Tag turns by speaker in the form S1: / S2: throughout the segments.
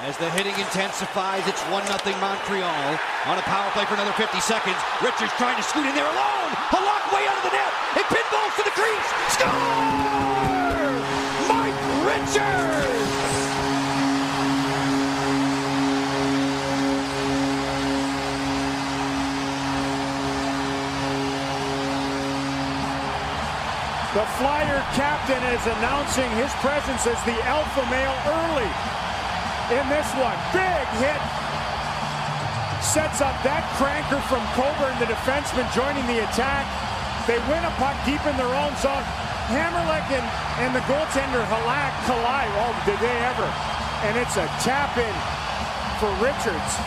S1: As the hitting intensifies, it's 1-0 Montreal. On a power play for another 50 seconds. Richards trying to scoot in there alone. Halak way out of the net. It pinballs to the crease. Score! Mike Richards!
S2: The Flyer captain is announcing his presence as the alpha male early in this one. Big hit. Sets up that cranker from Coburn, the defenseman, joining the attack. They win a puck deep in their own zone. Hammerlick and the goaltender Halak collide. Oh, did they ever. And it's a tap in for Richards.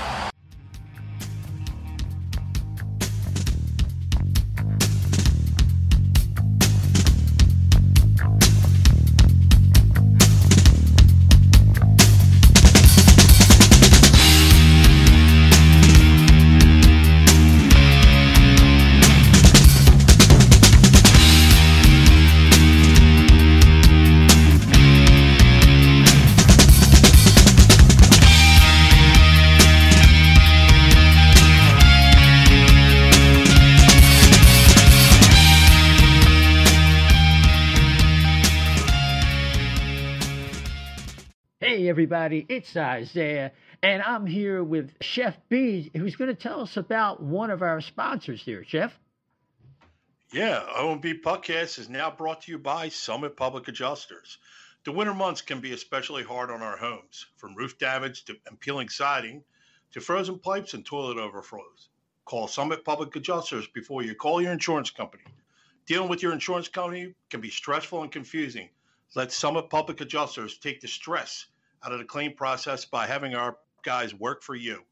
S3: Everybody, it's Isaiah, and I'm here with Chef B, who's going to tell us about one of our sponsors here. Chef?
S4: Yeah, O&B Puckcast is now brought to you by Summit Public Adjusters. The winter months can be especially hard on our homes, from roof damage and peeling siding to frozen pipes and toilet overflows. Call Summit Public Adjusters before you call your insurance company. Dealing with your insurance company can be stressful and confusing. Let Summit Public Adjusters take the stress out of the claim process by having our guys work for you.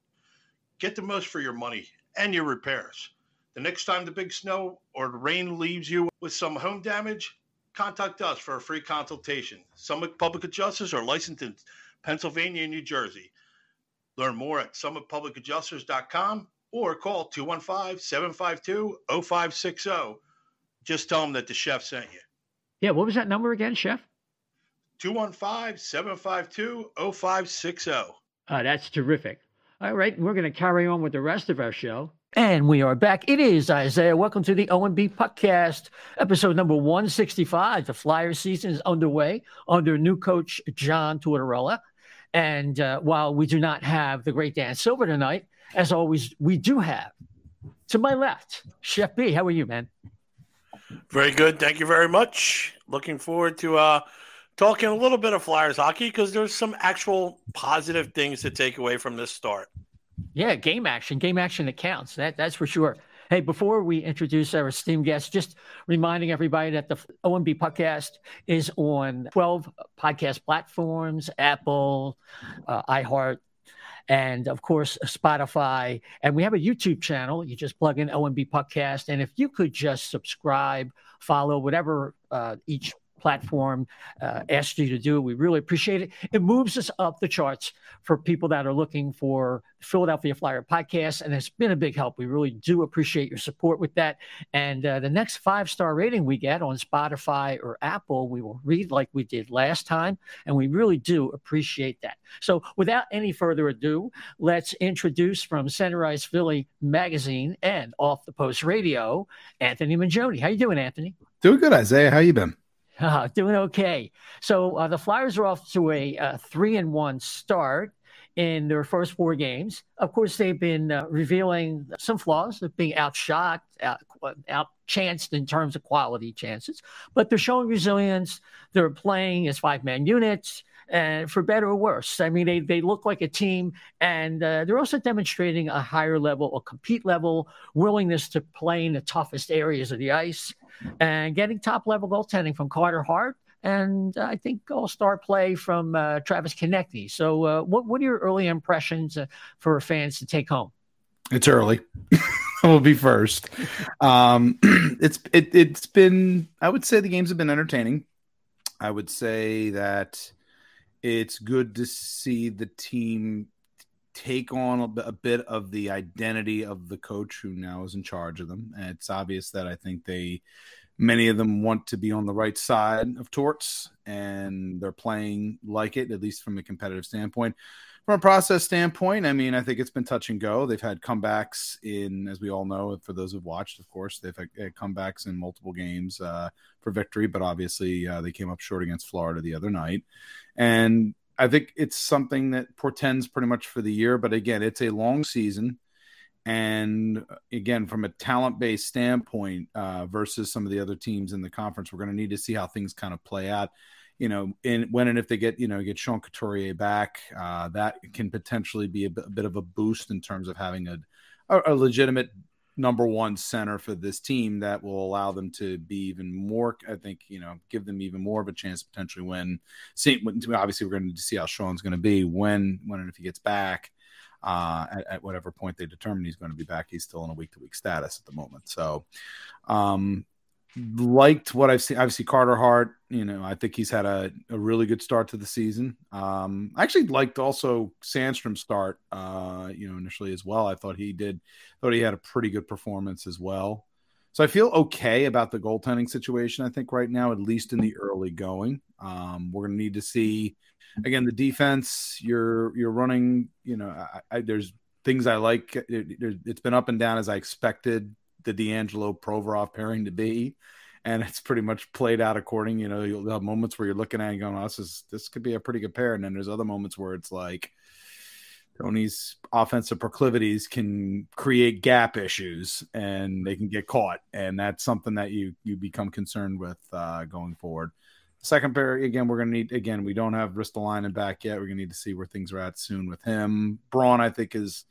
S4: Get the most for your money and your repairs. The next time the big snow or the rain leaves you with some home damage, contact us for a free consultation. Summit Public Adjusters are licensed in Pennsylvania and New Jersey. Learn more at summitpublicadjusters.com or call 215-752-0560. Just tell them that the chef sent you.
S3: Yeah, what was that number again, Chef?
S4: 215-752-0560.
S3: That's terrific. All right, we're going to carry on with the rest of our show. And we are back. It is Isaiah. Welcome to the O&B Puckcast, episode number 165. The Flyer season is underway under new coach John Tortorella. And while we do not have the great Dan Silver tonight, as always, we do have, to my left, Chef B. How are you, man?
S4: Very good. Thank you very much. Looking forward to talking a little bit of Flyers hockey because there's some actual positive things to take away from this start.
S3: Yeah, game action that counts. That's for sure. Hey, before we introduce our esteemed guests, just reminding everybody that the O&B Puckcast is on 12 podcast platforms, Apple, iHeart, and of course, Spotify. And we have a YouTube channel. You just plug in O&B Puckcast. And if you could just subscribe, follow, whatever each platform asked you to do, we really appreciate it. It moves us up the charts for people that are looking for Philadelphia Flyer podcast, and it's been a big help. We really do appreciate your support with that. And the next 5-star rating we get on Spotify or Apple, we will read like we did last time, and we really do appreciate that. So without any further ado, let's introduce from Center Ice Philly Magazine and Off the Post Radio, Anthony Mingioni. How you doing, Anthony?
S5: Doing good, Isaiah. How you been?
S3: Doing okay. So the Flyers are off to a 3-1 start in their first 4 games. Of course, they've been revealing some flaws of being outshot, outchanced in terms of quality chances, but they're showing resilience. They're playing as 5-man units, and for better or worse. I mean, they look like a team, and they're also demonstrating a higher level, a compete level, willingness to play in the toughest areas of the ice, and getting top-level goaltending from Carter Hart, and I think all-star play from Travis Koenecny. So what are your early impressions for fans to take home?
S5: It's early. We'll be first. It's been, I would say the games have been entertaining. I would say that it's good to see the team take on a bit of the identity of the coach who now is in charge of them. And it's obvious that I think they Many of them want to be on the right side of Torts, and they're playing like it, at least from a competitive standpoint. From a process standpoint, I mean, I think it's been touch and go. They've had comebacks in, as we all know, for those who've watched, of course, they've had comebacks in multiple games for victory, but obviously they came up short against Florida the other night. And I think it's something that portends pretty much for the year. But again, it's a long season. And again, from a talent-based standpoint versus some of the other teams in the conference, we're going to need to see how things kind of play out. When and if they get Sean Couturier back, that can potentially be a bit of a boost in terms of having a legitimate number one center for this team that will allow them to be even more, I think, give them even more of a chance to potentially win. Obviously, we're going to need to see how Sean's going to be when and if he gets back at whatever point they determine he's going to be back. He's still in a week-to-week status at the moment. So, liked what I've seen. Obviously, Carter Hart, I think he's had a really good start to the season. I actually liked also Sandstrom's start, initially as well. I thought he had a pretty good performance as well. So I feel okay about the goaltending situation, I think, right now, at least in the early going. We're going to need to see, again, the defense. You're running, there's things I like. It's been up and down as I expected the D'Angelo Provorov pairing to be, and it's pretty much played out according. You'll have moments where you're looking at it and going, "Oh, this could be a pretty good pair," and then there's other moments where it's like Tony's offensive proclivities can create gap issues, and they can get caught, and that's something that you become concerned with going forward. Second pair, again, we're going to need. Again, we don't have Ristolainen back yet. We're going to need to see where things are at soon with him. Braun, I think, is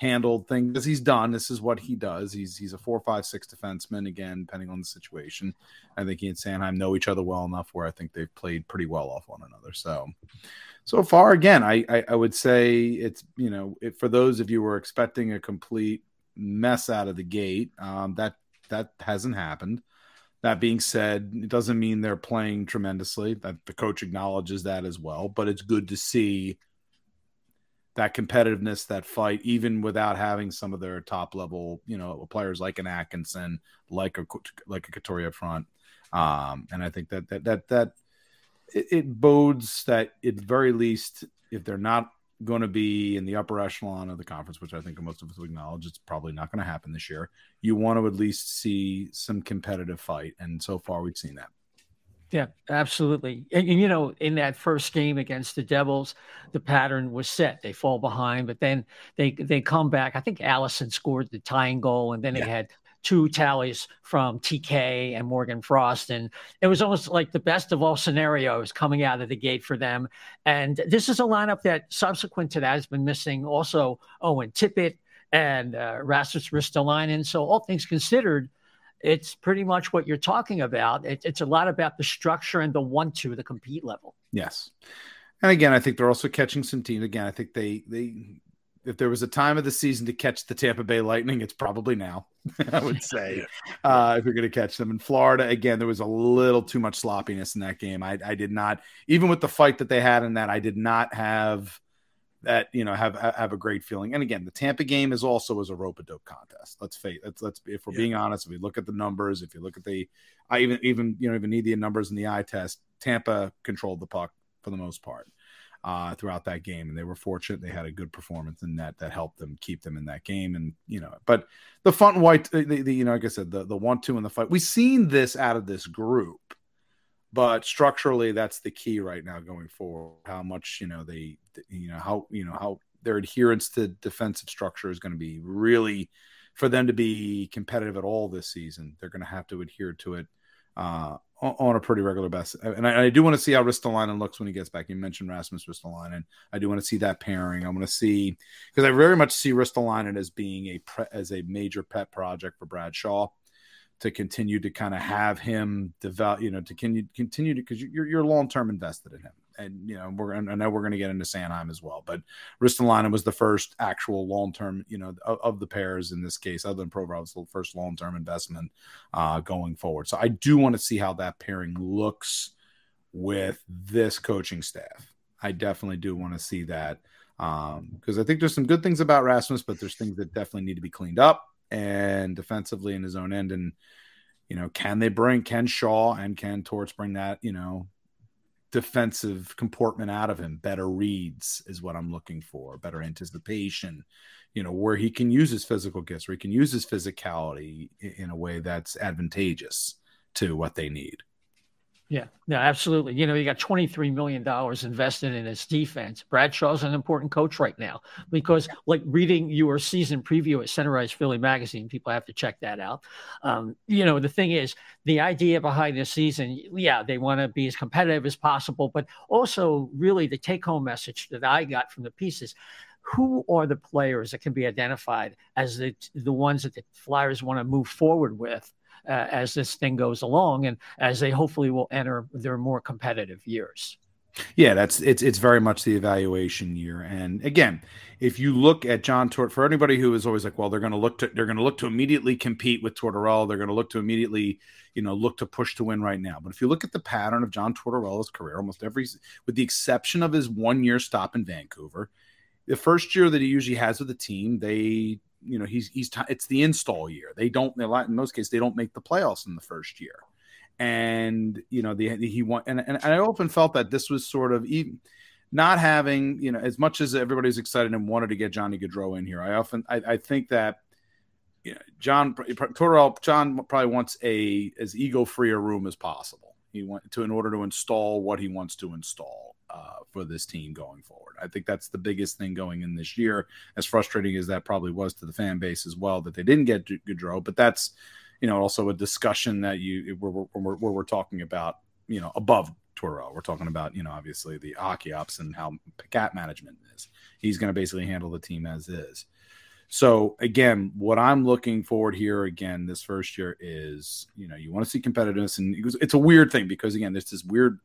S5: handled things as he's done. This is what he does. He's a 4, 5, 6 defenseman, again, depending on the situation. I think he and Sanheim know each other well enough where I think they've played pretty well off one another. So far, again, I would say it's, for those of you who were expecting a complete mess out of the gate, that hasn't happened. That being said, it doesn't mean they're playing tremendously. That the coach acknowledges that as well, but it's good to see that competitiveness, that fight, even without having some of their top level, players like an Atkinson, like a Couturier up front. And I think that it bodes that at the very least, if they're not going to be in the upper echelon of the conference, which I think most of us will acknowledge, it's probably not going to happen this year. You want to at least see some competitive fight. And so far we've seen that.
S3: Yeah, absolutely. And, in that first game against the Devils, the pattern was set. They fall behind, but then they come back. I think Allison scored the tying goal, and then they had 2 tallies from TK and Morgan Frost. And it was almost like the best of all scenarios coming out of the gate for them. And this is a lineup that subsequent to that has been missing also Owen Tippett and Rasmus Ristolainen. So all things considered, it's pretty much what you're talking about. It's a lot about the structure and the 1-2, the compete level.
S5: Yes. And again, I think they're also catching some teams. Again, I think they if there was a time of the season to catch the Tampa Bay Lightning, it's probably now, I would say, if you're going to catch them. In Florida, again, there was a little too much sloppiness in that game. I did not, even with the fight that they had in that, I did not have that, have a great feeling. And again, the Tampa game is also as a rope-a-dope contest. Let's if we're being honest, if we look at the numbers, if you look at I even need the numbers in the eye test, Tampa controlled the puck for the most part throughout that game. And they were fortunate. They had a good performance in that helped them keep them in that game. And, but the fun white, like I said, the 1-2 in the fight, we've seen this out of this group. But structurally, that's the key right now going forward. How much, how their adherence to defensive structure is going to be really, for them to be competitive at all this season, they're going to have to adhere to it on a pretty regular basis. And I do want to see how Ristolainen looks when he gets back. You mentioned Rasmus Ristolainen. I do want to see that pairing. I want to see, because I very much see Ristolainen as being as a major pet project for Brad Shaw, to continue to kind of have him develop, to continue to, because you're long-term invested in him. And, I know we're going to get into Sanheim as well, but Ristolainen was the first actual long-term, of the pairs in this case, other than Provorov, was the first long-term investment going forward. So I do want to see how that pairing looks with this coaching staff. I definitely do want to see that because I think there's some good things about Rasmus, but there's things that definitely need to be cleaned up and defensively in his own end. And, can Shaw and can Torts bring that, defensive comportment out of him? Better reads is what I'm looking for. Better anticipation, where he can use his physical gifts, where he can use his physicality in a way that's advantageous to what they need.
S3: Yeah, no, absolutely. You got $23 million invested in his defense. Bradshaw's an important coach right now because, like, reading your season preview at Center Ice Philly Magazine, people have to check that out. The thing is, the idea behind this season, they want to be as competitive as possible, but also really the take-home message that I got from the pieces, who are the players that can be identified as the ones that the Flyers want to move forward with as this thing goes along and as they hopefully will enter their more competitive years?
S5: Yeah, it's very much the evaluation year. And again, if you look at John Tort, for anybody who is always like, well, they're going to look to immediately compete with Tortorella, they're going to look to immediately, look to push to win right now. But if you look at the pattern of John Tortorella's career, almost with the exception of his 1-year stop in Vancouver, the first year that he usually has with the team, it's the install year. In most cases, they don't make the playoffs in the first year. And, he won. And I often felt that this was sort of even not having, as much as everybody's excited and wanted to get Johnny Gaudreau in here. I think that, John probably wants as ego-free a room as possible. In order to install what he wants to install for this team going forward. I think that's the biggest thing going in this year, as frustrating as that probably was to the fan base as well, that they didn't get Gaudreau. But that's, also a discussion that we're talking about, above Tortorella. We're talking about, obviously the hockey ops and how cap management is. He's going to basically handle the team as is. So again, what I'm looking forward here again this first year is, you want to see competitiveness, and it's a weird thing because again, there's this weird,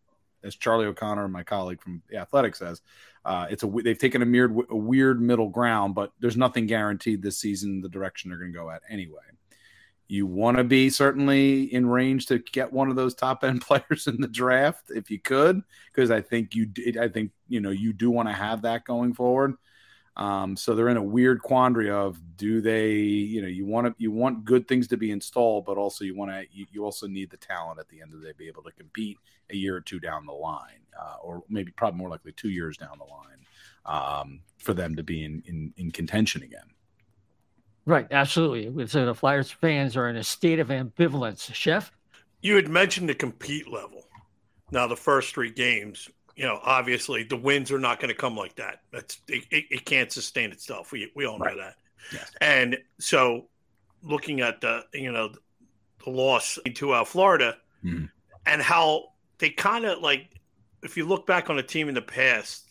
S5: as Charlie O'Connor, my colleague from The Athletic, says, they've taken a weird middle ground, but there's nothing guaranteed this season the direction they're going to go at anyway. You want to be certainly in range to get one of those top end players in the draft if you could, because I think you do want to have that going forward. So they're in a weird quandary of, do they, you want good things to be installed, but also you also need the talent at the end of the day to be able to compete a year or two down the line, or maybe probably more likely 2 years down the line, for them to be in contention again.
S3: Right. Absolutely. So the Flyers fans are in a state of ambivalence. Chef?
S4: You had mentioned the compete level. Now, the first 3 games, obviously the wins are not going to come like that. It can't sustain itself. We all know that.
S5: Yes.
S4: And so looking at the loss to Florida, and how they kind of, like, if you look back on a team in the past,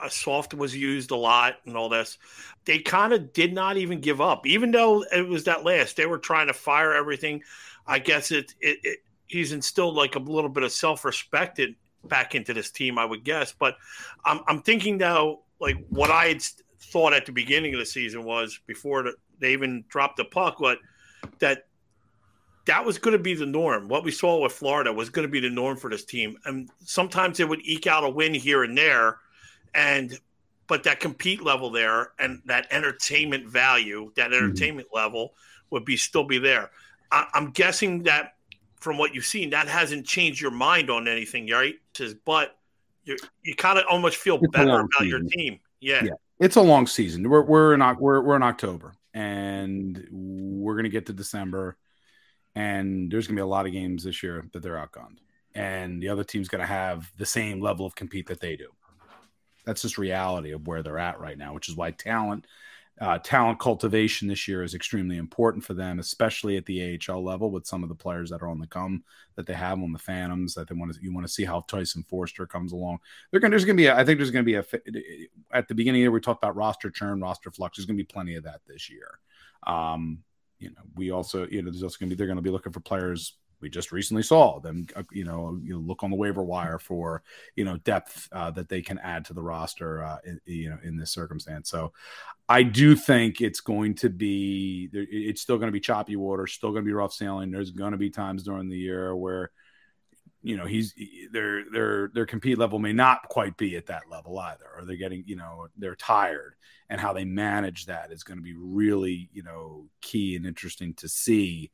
S4: soft was used a lot and all this. They kind of did not even give up, even though it was that last. They were trying to fire everything. I guess he's instilled like a little bit of self-respect back into this team, I would guess. But I'm thinking now, like what I had thought at the beginning of the season was, before they even dropped the puck, that was going to be the norm. What we saw with Florida was going to be the norm for this team. And sometimes they would eke out a win here and there, but that compete level there and that entertainment value, that entertainment level would still be there. I'm guessing that from what you've seen, that hasn't changed your mind on anything, right? But you kind of almost feel better about your team. Yeah.
S5: It's a long season. We're in October, and we're going to get to December, and there's going to be a lot of games this year that they're outgunned, and the other team's going to have the same level of compete that they do. That's just reality of where they're at right now, which is why talent cultivation this year is extremely important for them, especially at the AHL level with some of the players that are on the come that they have on the Phantoms that you want to see how Tyson Forster comes along. At the beginning of the year, we talked about roster churn, roster flux. There's going to be plenty of that this year. There's also going to be, they're going to be looking for players. We just recently saw them, look on the waiver wire for, depth that they can add to the roster, in this circumstance. So I do think it's going to be, it's still going to be choppy water, still going to be rough sailing. There's going to be times during the year where, their compete level may not quite be at that level either, or they're getting, they're tired, and how they manage that is going to be really, key and interesting to see.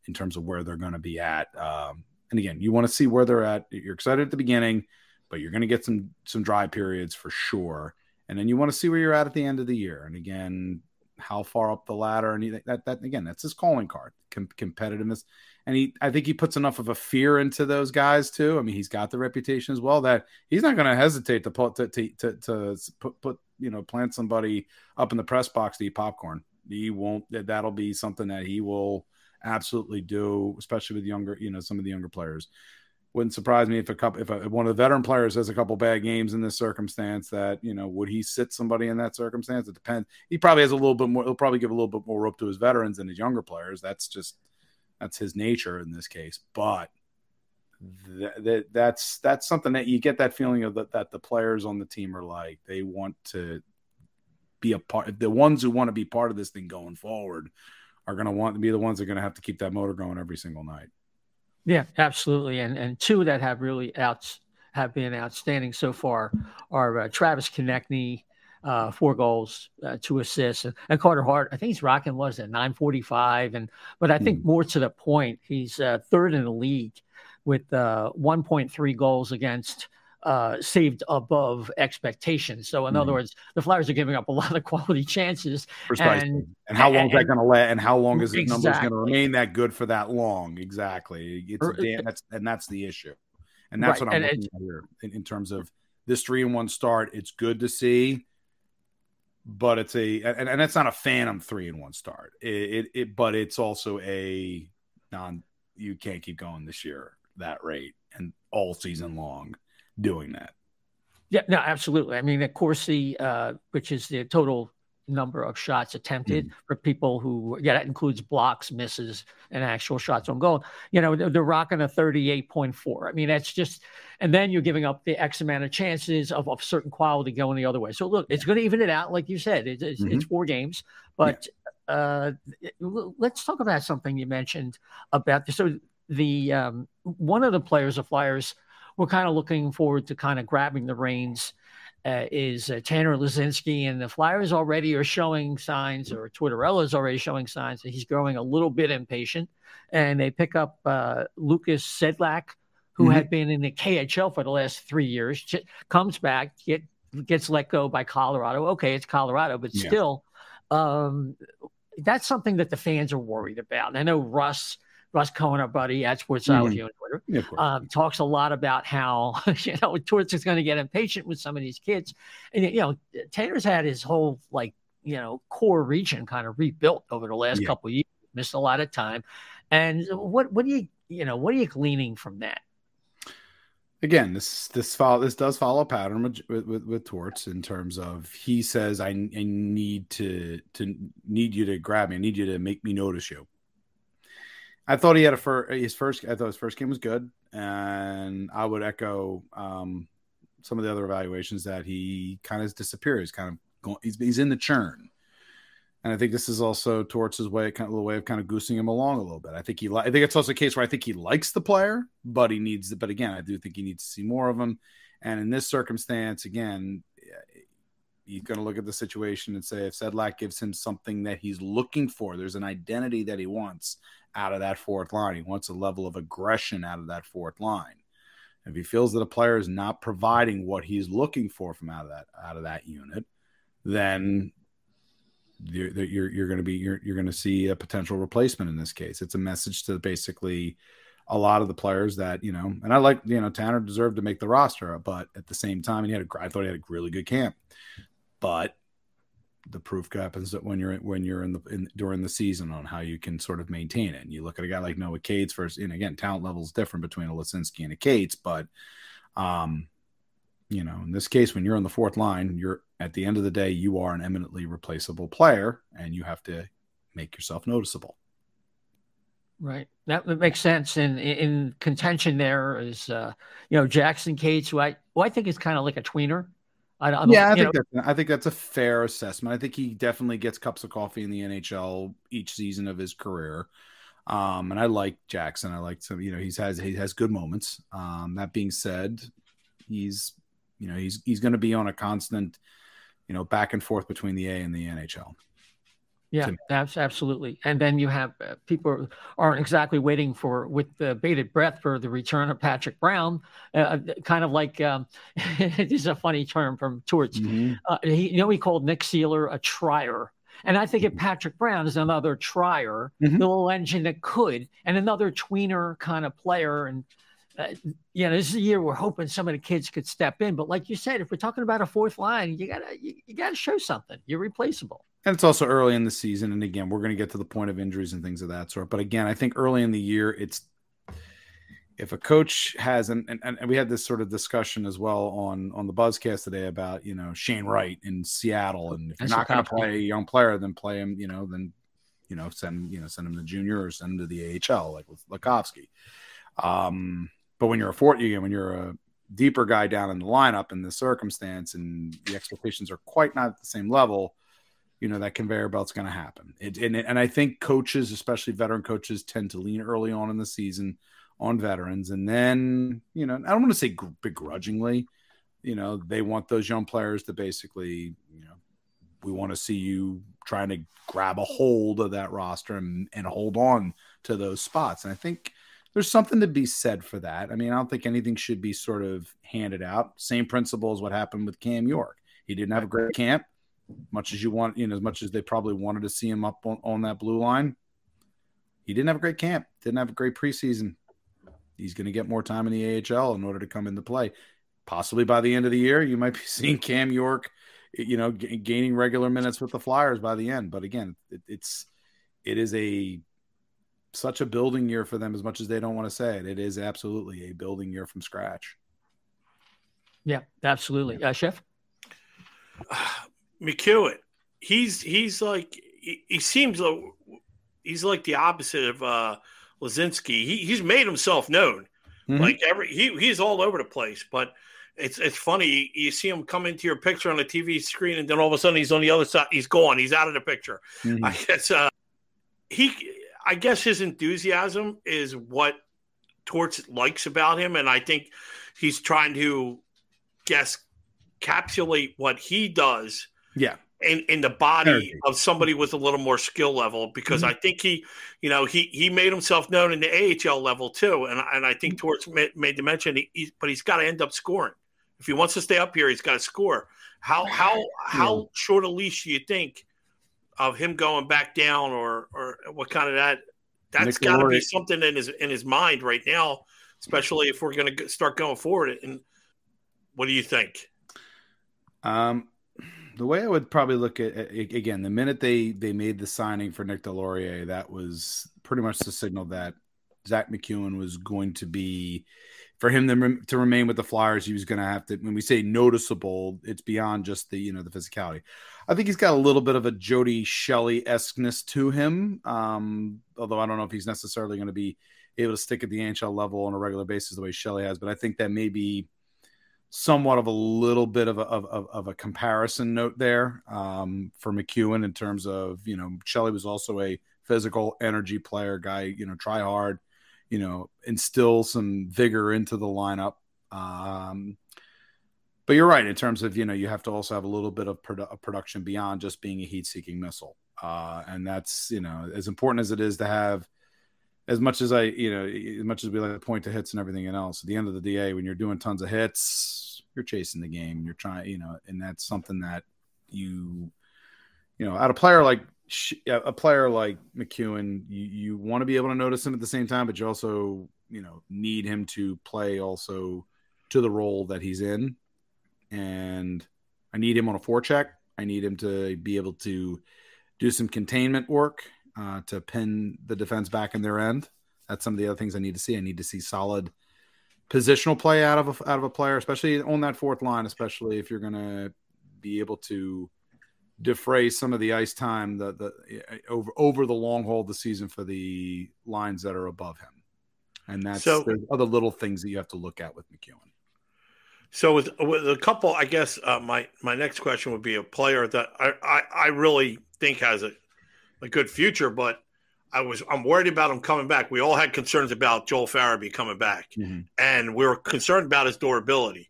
S5: in terms of where they're going to be at. And again, you want to see where they're at. You're excited at the beginning, but you're going to get some dry periods for sure. And then you want to see where you're at the end of the year. And again, how far up the ladder, and that again, that's his calling card, competitiveness. And I think he puts enough of a fear into those guys too. I mean, he's got the reputation as well that he's not going to hesitate to put plant somebody up in the press box to eat popcorn. He won't. That'll be something that he will absolutely do, especially with younger, some of the younger players. Wouldn't surprise me if one of the veteran players has a couple bad games in this circumstance. That would he sit somebody in that circumstance? It depends. He probably has a little bit more. He'll probably give a little bit more rope to his veterans than his younger players. That's his nature in this case. But that's something that you get that feeling of that the players on the team are like they want to be a part. The ones who want to be part of this thing going forward are going to want to be the ones that are going to have to keep that motor going every single night. Yeah,
S3: absolutely. And two that have really have been outstanding so far are Travis Koenecny, 4 goals, 2 assists, and Carter Hart. I think he's rocking, what is it, 945. But I think more to the point, he's third in the league with 1.3 goals against saved above expectations. So in other words, the Flyers are giving up a lot of quality chances.
S5: Precisely. And how long is that going to last? And how long is the numbers going to remain that good for that long? Exactly. That's the issue. And that's what I'm looking at here in terms of this 3-1 start. It's good to see, but it's and that's not a phantom 3-1 start. But it's also you can't keep going this year that rate and all season long doing that.
S3: Yeah, no, absolutely. I mean, of course, which is the total number of shots attempted for people who, that includes blocks, misses, and actual shots on goal. They're rocking a 38.4. I mean, that's just, and then you're giving up the X amount of chances of certain quality going the other way. So look, it's going to even it out, like you said. It's 4 games, but let's talk about something you mentioned about this. So the one of the players of Flyers we're kind of looking forward to kind of grabbing the reins is Tanner Laczynski, and the Flyers already are showing signs, or Tortorella is already showing signs that he's growing a little bit impatient. And they pick up Lukas Sedlak, who had been in the KHL for the last 3 years, comes back, gets let go by Colorado. Okay, it's Colorado, but still, that's something that the fans are worried about. And I know Russ Cohen, our buddy at Sportside with you on Twitter, talks a lot about how, Torts is going to get impatient with some of these kids. And, Tanner's had his whole, core region kind of rebuilt over the last couple of years, missed a lot of time. And what are you gleaning from that?
S5: Again, this does follow a pattern with Torts in terms of, he says, I need you to grab me. I need you to make me notice you. I thought he had his first game was good, and I would echo some of the other evaluations that he kind of disappears. He's in the churn, and I think this is also Torts' way of kind of goosing him along a little bit. I think it's also a case where I think he likes the player, but again, I do think he needs to see more of him. And in this circumstance, again, he's going to look at the situation and say, if Sedlak gives him something that he's looking for, there's an identity that he wants out of that fourth line. He wants a level of aggression out of that fourth line. If he feels that a player is not providing what he's looking for from out of that unit, then you're going to see a potential replacement in this case. It's a message to basically a lot of the players that, and I like, Tanner deserved to make the roster, but at the same time, I thought he had a really good camp, but the proof happens that when you're during the season on how you can sort of maintain it. And you look at a guy like Noah Cates first, and again, talent level is different between a Laczynski and a Cates, but in this case, when you're on the fourth line, you're at the end of the day, you are an eminently replaceable player, and you have to make yourself noticeable.
S3: Right. That makes sense. And in contention there is, Jackson Cates, who I think is kind of like a tweener.
S5: I think that's a fair assessment. I think he definitely gets cups of coffee in the NHL each season of his career. And I like Jackson. I like some, he has good moments. That being said, he's going to be on a constant, back and forth between the A and the NHL.
S3: Yeah, that's absolutely. And then you have people aren't exactly waiting with bated breath for the return of Patrick Brown, kind of like this is a funny term from Torts.
S5: Mm-hmm.
S3: He called Nick Seeler a trier. And I think if Patrick Brown is another trier,
S5: Mm-hmm.
S3: the little engine that could, and another tweener kind of player. And, this is a year we're hoping some of the kids could step in. But like you said, if we're talking about a fourth line, you gotta show something. You're replaceable.
S5: And it's also early in the season. And again, we're going to get to the point of injuries and things of that sort. But again, I think early in the year, if a coach has, and we had this sort of discussion as well on the Buzzcast today about, Shane Wright in Seattle. And if you're not going to play a young player, then play him, send him to junior or send him to the AHL, like with Lakovsky. But when you're when you're a deeper guy down in the lineup in this circumstance and the expectations are quite not at the same level, that conveyor belt's going to happen. And I think coaches, especially veteran coaches, tend to lean early on in the season on veterans. And then, I don't want to say begrudgingly, they want those young players to basically, we want to see you trying to grab a hold of that roster and hold on to those spots. And I think there's something to be said for that. I mean, I don't think anything should be sort of handed out. Same principle as what happened with Cam York. He didn't have a great camp. Much as you want, as much as they probably wanted to see him up on that blue line, he didn't have a great camp, didn't have a great preseason. He's going to get more time in the AHL in order to come into play. Possibly by the end of the year, you might be seeing Cam York, gaining regular minutes with the Flyers by the end. But again, it is such a building year for them, as much as they don't want to say it. It is absolutely a building year from scratch.
S3: Yeah, absolutely. Chef?
S4: McEwen, he seems like he's like the opposite of Laczynski. He's made himself known.
S5: Mm-hmm.
S4: Like he's all over the place. But it's funny, you see him come into your picture on the TV screen, and then all of a sudden he's on the other side. He's gone. He's out of the picture.
S5: Mm-hmm.
S4: I guess his enthusiasm is what Torts likes about him, and I think he's trying to encapsulate what he does.
S5: Yeah.
S4: In the body of somebody with a little more skill level, because I think he made himself known in the AHL level too. And I think Torts made the mention, but he's got to end up scoring. If he wants to stay up here, he's got to score. How short a leash do you think of him going back down, or what kind of that's got to be something in his mind right now, especially if we're going to start going forward. And what do you think?
S5: The way I would probably look at it, again, the minute they made the signing for Nick Delorier, that was pretty much the signal that Zach McEwen was going to be, for him to remain with the Flyers, he was going to have to, when we say noticeable, it's beyond just the physicality. I think he's got a little bit of a Jody Shelley-esqueness to him, although I don't know if he's necessarily going to be able to stick at the NHL level on a regular basis the way Shelley has, but I think that may be somewhat of a little bit of a comparison note there for McEwen in terms of, Shelley was also a physical energy player guy, try hard, instill some vigor into the lineup. But you're right in terms of, you have to also have a little bit of production beyond just being a heat-seeking missile. And that's, as important as it is to have, as much as we like to point to hits and everything else, at the end of the day, when you're doing tons of hits, you're chasing the game and you're trying, and that's something that at a player like McEwen, you want to be able to notice him at the same time, but you also, need him to play also to the role that he's in. And I need him on a forecheck. I need him to be able to do some containment work to pin the defense back in their end. That's some of the other things I need to see. I need to see solid positional play out of a player, especially on that fourth line, especially if you're going to be able to defray some of the ice time over the long haul of the season for the lines that are above him. And there's other little things that you have to look at with McEwen.
S4: So with a couple, I guess my next question would be a player that I really think has a good future, but I'm worried about him coming back. We all had concerns about Joel Farabee coming back, and we were concerned about his durability.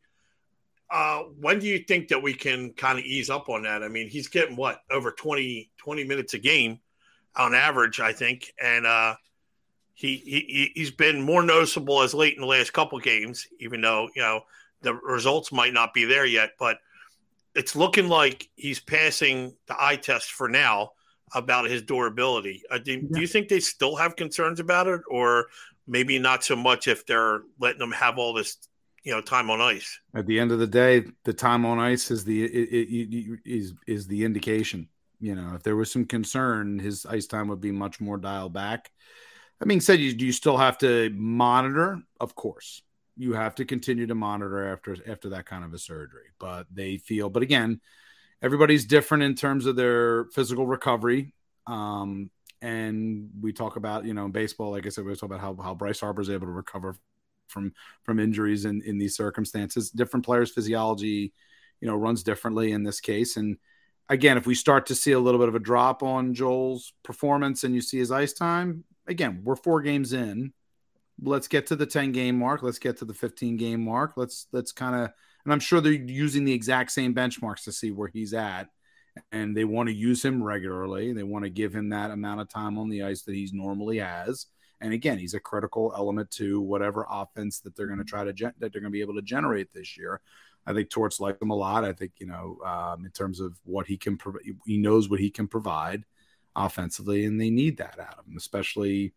S4: when do you think that we can kind of ease up on that? I mean, he's getting over 20 minutes a game on average, I think. And he's been more noticeable as late in the last couple of games, even though, the results might not be there yet, but it's looking like he's passing the eye test for now about his durability. Do you think they still have concerns about it, or maybe not so much if they're letting him have all this, time on ice?
S5: At the end of the day, the time on ice is the indication. If there was some concern, his ice time would be much more dialed back. That being said, you still have to monitor, of course. You have to continue to monitor after that kind of a surgery. But again, everybody's different in terms of their physical recovery. And we talk about, in baseball, like I said, we talk about how Bryce Harper is able to recover from injuries in these circumstances. Different players' physiology, runs differently in this case. And again, if we start to see a little bit of a drop on Joel's performance and you see his ice time, again, we're 4 games in. Let's get to the 10-game mark. Let's get to the 15-game mark. Let's kind of, and I'm sure they're using the exact same benchmarks to see where he's at. And they want to use him regularly. They want to give him that amount of time on the ice that he's normally has. And again, he's a critical element to whatever offense that they're going to that they're going to be able to generate this year. I think Torts likes him a lot. I think, in terms of what he can provide, he knows what he can provide offensively, and they need that out of him, especially,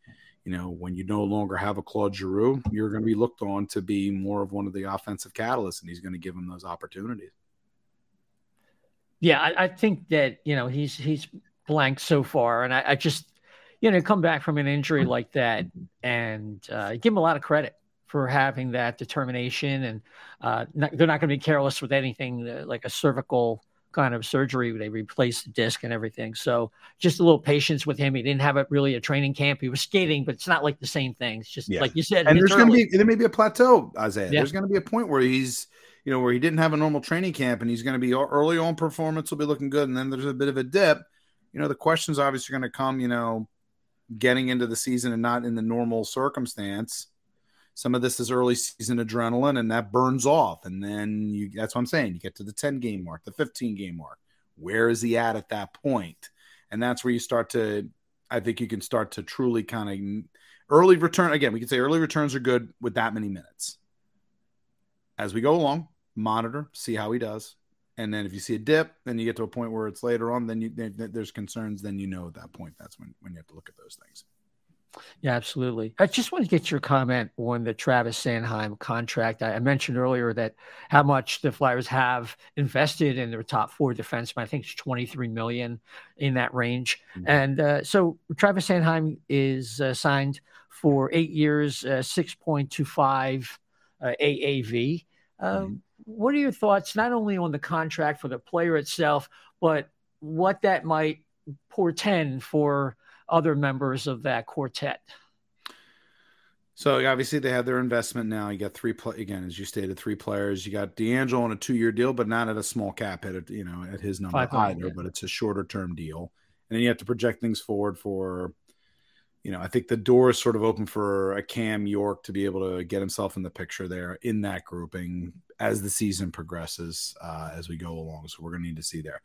S5: when you no longer have a Claude Giroux, you're going to be looked on to be more of one of the offensive catalysts, and he's going to give him those opportunities.
S3: Yeah, I think that, he's blank so far, and I just, come back from an injury like that and give him a lot of credit for having that determination, and they're not going to be careless with anything like a cervical kind of surgery. They replaced the disc and everything. So just a little patience with him. He didn't have really a training camp. He was skating, but it's not like the same thing. It's just like you said.
S5: And there may be a plateau, Isaiah. Yeah. There's going to be a point where he's, where he didn't have a normal training camp, and he's going to be early on performance will be looking good. And then there's a bit of a dip. The questions obviously are going to come, getting into the season and not in the normal circumstance. Some of this is early season adrenaline, and that burns off. And then that's what I'm saying. You get to the 10-game mark, the 15-game mark. Where is he at that point? And that's where I think you can start to truly kind of early return. Again, we can say early returns are good with that many minutes. As we go along, monitor, see how he does. And then if you see a dip, then you get to a point where it's later on, then there's concerns. Then at that point, that's when you have to look at those things.
S3: Yeah, absolutely. I just want to get your comment on the Travis Sanheim contract. I mentioned earlier that how much the Flyers have invested in their top 4 defensemen. I think it's $23 million in that range. Mm-hmm. And so Travis Sanheim is signed for 8 years, 6.25 AAV. What are your thoughts, not only on the contract for the player itself, but what that might portend for other members of that quartet?
S5: So obviously they have their investment now. You got 3 again, as you stated, 3 players. You got D'Angelo on a 2-year deal, but not at a small cap hit, at his number either, but it's a shorter term deal. And then you have to project things forward for, I think the door is sort of open for a Cam York to be able to get himself in the picture there in that grouping as the season progresses, as we go along. So we're going to need to see there.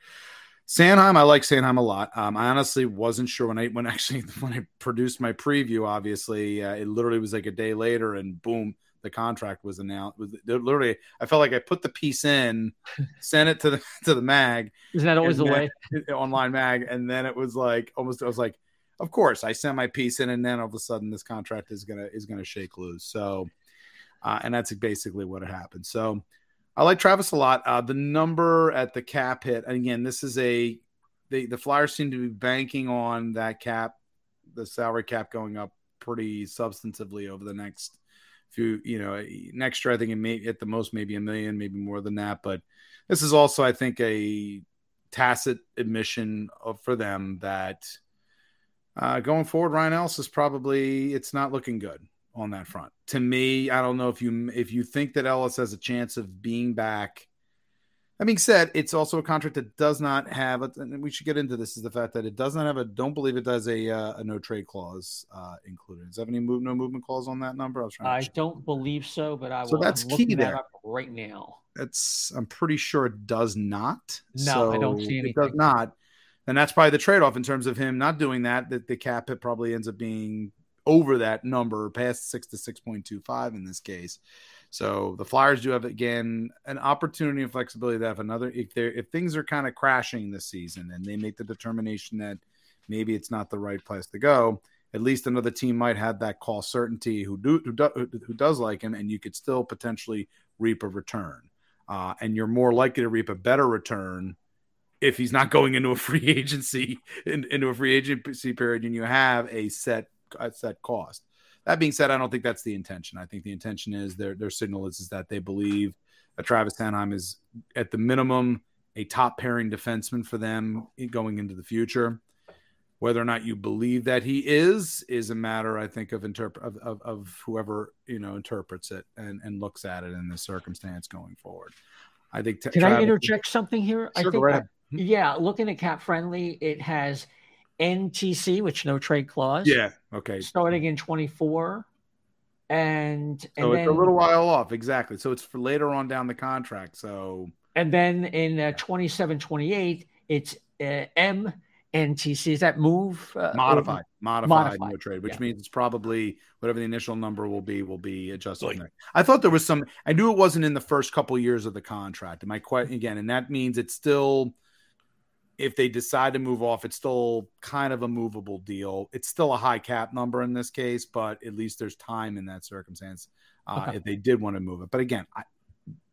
S5: Sanheim, I like Sanheim a lot. I honestly wasn't sure when I produced my preview. Obviously, it literally was like a day later, and boom, the contract was announced. Literally, I felt like I put the piece in, sent it to the mag.
S3: Isn't that always the way?
S5: Online mag, and then it was like I was like, of course, I sent my piece in, and then all of a sudden, this contract is gonna shake loose. So, and that's basically what happened. So. I like Travis a lot. The number at the cap hit, and again, this is the Flyers seem to be banking on that cap, the salary cap going up pretty substantively over the next few, next year. I think it may at the most maybe $1 million, maybe more than that. But this is also, I think, a tacit admission for them that going forward, Ryan Ellis is it's not looking good on that front. To me, I don't know if you think that Ellis has a chance of being back. That being said, it's also a contract that does not have, and we should get into this, is the fact that it does not have don't believe it does a no trade clause included. Does it have any no movement clause on that number?
S3: I don't believe so, but
S5: that's key there
S3: right now.
S5: I'm pretty sure it does not.
S3: No, I don't see anything.
S5: It does not. And that's probably the trade-off in terms of him not doing that the cap hit probably ends up being over that number, past 6 to 6.25 in this case. So the Flyers do have, again, an opportunity and flexibility to have another, if things are kind of crashing this season and they make the determination that maybe it's not the right place to go, at least another team might have that cost certainty who does like him, and you could still potentially reap a return. And you're more likely to reap a better return if he's not going into a free agency period and you have a set cost. That being said, I don't think that's the intention. I think the intention is their signal is that they believe that Travis Sanheim is at the minimum a top pairing defenseman for them going into the future. Whether or not you believe that he is a matter, I think, of whoever interprets it and looks at it in this circumstance going forward. I think.
S3: Can I interject something here?
S5: Sure,
S3: I think,
S5: go ahead.
S3: Yeah, looking at Cap Friendly, it has NTC, which no trade clause.
S5: Yeah. Okay.
S3: Starting in 24, and
S5: so
S3: then,
S5: it's a little while off, exactly. So it's for later on down the contract. So
S3: and then in 27, 28, it's MNTC. Is that move
S5: modified no trade, which
S3: yeah.
S5: means it's probably whatever the initial number will be adjusted. I thought there was some. I knew it wasn't in the first couple of years of the contract. My question again, and that means it's still. If they decide to move off, it's still kind of a movable deal. It's still a high cap number in this case, but at least there's time in that circumstance if they did want to move it. But again,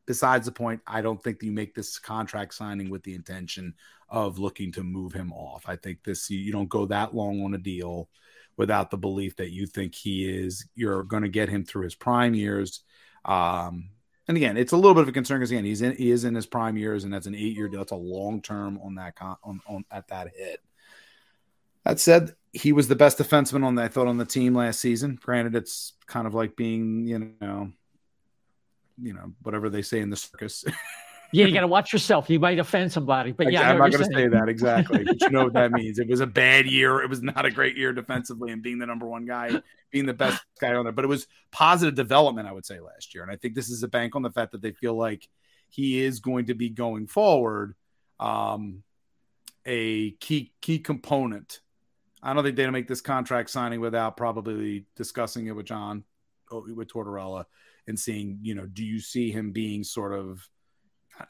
S5: besides the point, I don't think that you make this contract signing with the intention of looking to move him off. I think you don't go that long on a deal without the belief that you think you're going to get him through his prime years. And again, it's a little bit of a concern because again, he is in his prime years, and that's an 8-year deal. That's a long term on that at that hit. That said, he was the best defenseman on the team last season. Granted, it's kind of like being whatever they say in the circus.
S3: Yeah, you got to watch yourself. You might offend somebody, but yeah,
S5: I'm not going to say that exactly. But you know what that means. It was a bad year. It was not a great year defensively, and being the number one guy, being the best guy on there. But it was positive development, I would say, last year. And I think this is a bank on the fact that they feel like he is going to be going forward a key component. I don't think they'll make this contract signing without probably discussing it with Tortorella and seeing, do you see him being sort of,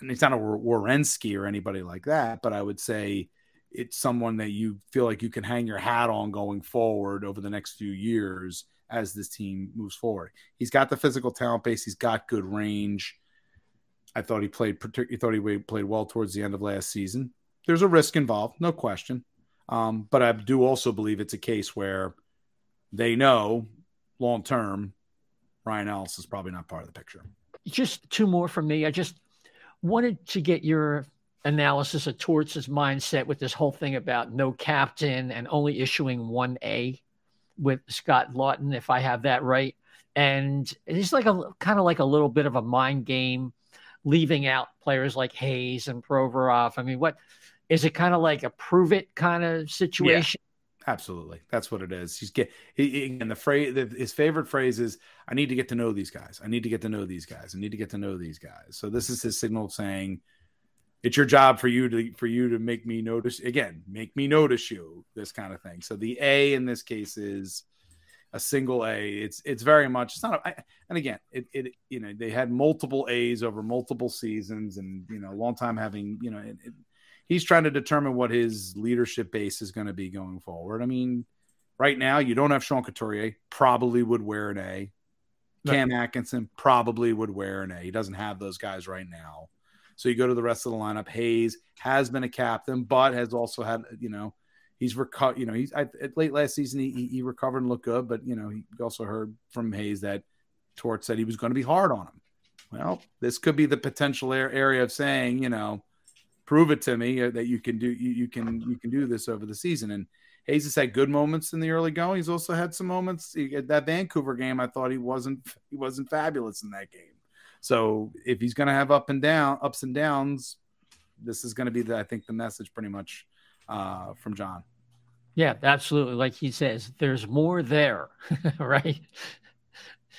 S5: and it's not a Werenski or anybody like that, but I would say it's someone that you feel like you can hang your hat on going forward over the next few years as this team moves forward. He's got the physical talent base. He's got good range. I thought he played well towards the end of last season. There's a risk involved, no question. But I do also believe it's a case where they know long-term Ryan Ellis is probably not part of the picture.
S3: Just two more from me. I just wanted to get your analysis of Torts' mindset with this whole thing about no captain and only issuing 1A with Scott Lawton, if I have that right. And it's like kind of like a little bit of a mind game, leaving out players like Hayes and Provorov. I mean, what is it, kind of like a prove it kind of situation?
S5: Yeah, absolutely. That's what it is. His favorite phrase is, I need to get to know these guys. I need to get to know these guys. I need to get to know these guys. So this is his signal saying, it's your job for you to make me notice you, this kind of thing. So the A in this case is a single A. It's very much, it's not and again, they had multiple A's over multiple seasons and, a long time having, he's trying to determine what his leadership base is going to be going forward. I mean, right now you don't have Sean Couturier, probably would wear an A. Cam Atkinson probably would wear an A. He doesn't have those guys right now. So you go to the rest of the lineup. Hayes has been a captain, but has also had, he's recovered. He's late last season he recovered and looked good, but he also heard from Hayes that Tort said he was going to be hard on him. Well, this could be the potential area of saying, prove it to me that you can do this over the season. And Hayes has had good moments in the early going. He's also had some moments at that Vancouver game. I thought he wasn't fabulous in that game. So if he's going to have ups and downs, this is going to be I think the message pretty much from John.
S3: Yeah, absolutely. Like he says, there's more there, right?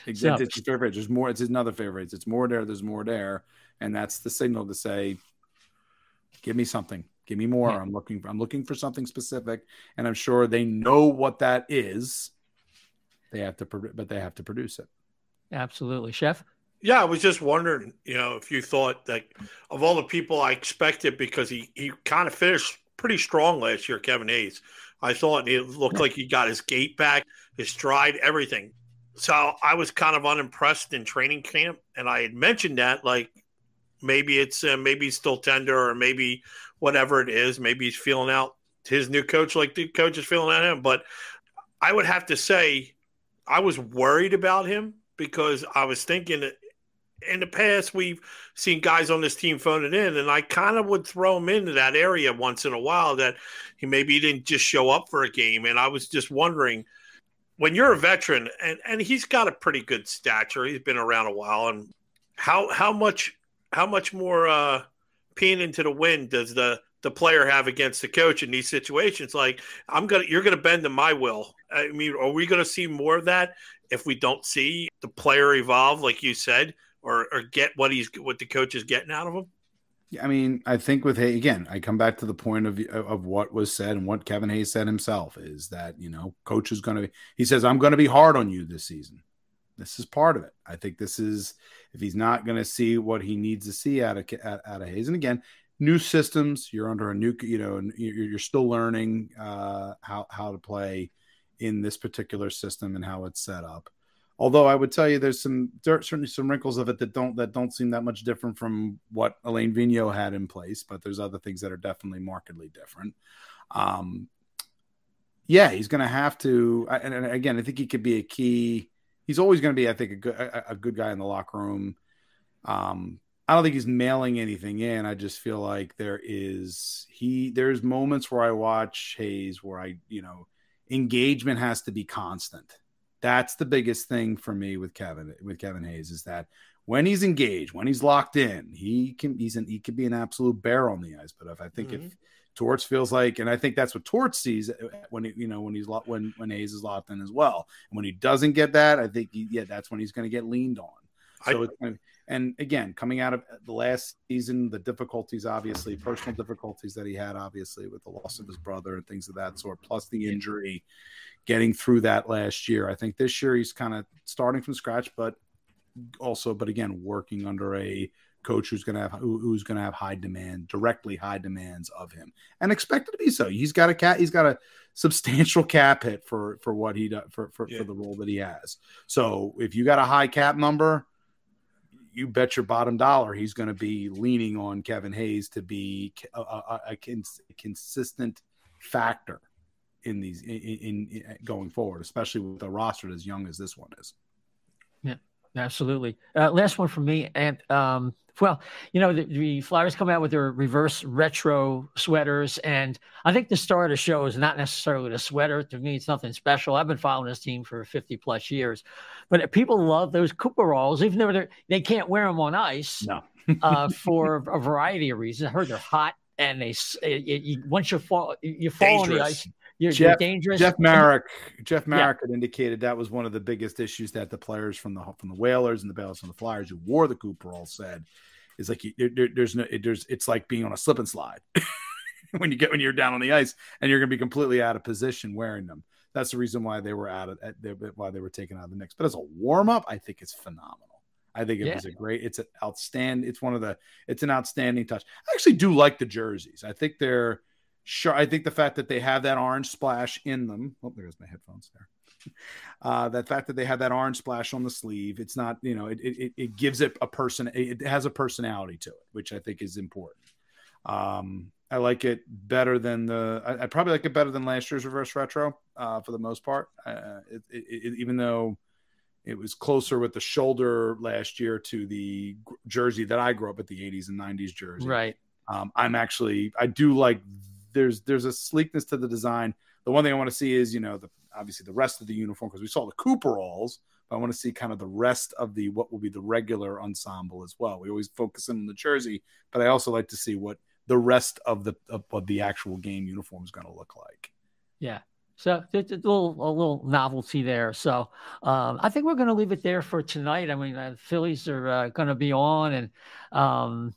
S5: Exactly. It's his favorite. There's more. It's another favorite. It's more there. There's more there. And that's the signal to say, give me something, give me more.
S3: Yeah.
S5: I'm looking for something specific. And I'm sure they know what that is. They have to produce it.
S3: Absolutely. Chef?
S4: Yeah, I was just wondering, if you thought that of all the people I expected, because he kind of finished pretty strong last year, Kevin Hayes. I thought it looked like he got his gait back, his stride, everything. So I was kind of unimpressed in training camp, and I had mentioned that, like, maybe he's still tender, or maybe whatever it is, maybe he's feeling out his new coach like the coach is feeling out him. But I would have to say I was worried about him, because I was thinking that in the past we've seen guys on this team phone it in, and I kind of would throw him into that area once in a while, that he didn't just show up for a game. And I was just wondering, when you're a veteran, and he's got a pretty good stature, he's been around a while, and how much more peeing into the wind does the player have against the coach in these situations? Like, you're gonna bend to my will. I mean, are we gonna see more of that if we don't see the player evolve, like you said, or get what the coach is getting out of him?
S5: Yeah, I mean, I think again, I come back to the point of what was said and what Kevin Hayes said himself, is that, coach is he says, I'm going to be hard on you this season. This is part of it. I think this is, if he's not going to see what he needs to see out of Hayes. And again, new systems, you're under a new, and you're still learning how to play in this particular system and how it's set up. Although I would tell you, there's certainly some wrinkles of it that don't seem that much different from what Alain Vigneault had in place, but there's other things that are definitely markedly different. He's going to have to, and again, I think he could be a key. He's always going to be, I think, a good guy in the locker room. I don't think he's mailing anything in. I just feel like there's moments where I watch Hayes where engagement has to be constant. That's the biggest thing for me with Kevin Hayes, is that when he's engaged, when he's locked in, he can be an absolute bear on the ice. But if Torts feels like, and I think that's what Torts sees when Hayes is locked in as well. And when he doesn't get that, I think that's when he's going to get leaned on. So and again, coming out of the last season, the difficulties, obviously, personal difficulties that he had, obviously, with the loss of his brother and things of that sort, plus the injury, getting through that last year. I think this year he's kind of starting from scratch, but again, working under a coach who's going to have high demands of him, and expected to be so. He's got a substantial cap hit for what he does for the role that he has. So if you got a high cap number, you bet your bottom dollar he's going to be leaning on Kevin Hayes to be a consistent factor in these in going forward, especially with a roster as young as this one is.
S3: Yeah, absolutely. Last one from me. And the Flyers come out with their reverse retro sweaters, and I think the star of the show is not necessarily the sweater. To me, it's nothing special. I've been following this team for 50 plus years, but people love those Cooperalls, even though they can't wear them on ice.
S5: No.
S3: For a variety of reasons. I heard they're hot, and once you fall on the ice, you're dangerous.
S5: Jeff Marek had indicated that was one of the biggest issues that the players from the Whalers and the players from the Flyers who wore the Cooperalls said is like it's like being on a slip and slide when you're down on the ice, and you're going to be completely out of position wearing them. That's the reason why they were why they were taken out of the mix. But as a warm up, I think it's phenomenal. I think it's an outstanding touch. I actually do like the jerseys. I think they're sure. I think the fact that they have that orange splash in them. Oh, there's my headphones there. That fact that they have that orange splash on the sleeve, it's not, it gives it it has a personality to it, which I think is important. I like it better than I probably like it better than last year's reverse retro for the most part. Even though it was closer with the shoulder last year to the jersey that I grew up with, the 80s and 90s jersey.
S3: Right.
S5: I do like, there's a sleekness to the design. The one thing I want to see is, obviously the rest of the uniform, because we saw the Cooperalls, but I want to see kind of the rest of what will be the regular ensemble as well. We always focus in on the jersey, but I also like to see what the rest of the actual game uniform is going to look like.
S3: Yeah. So there's a little novelty there. So I think we're going to leave it there for tonight. I mean, the Phillies are going to be on, and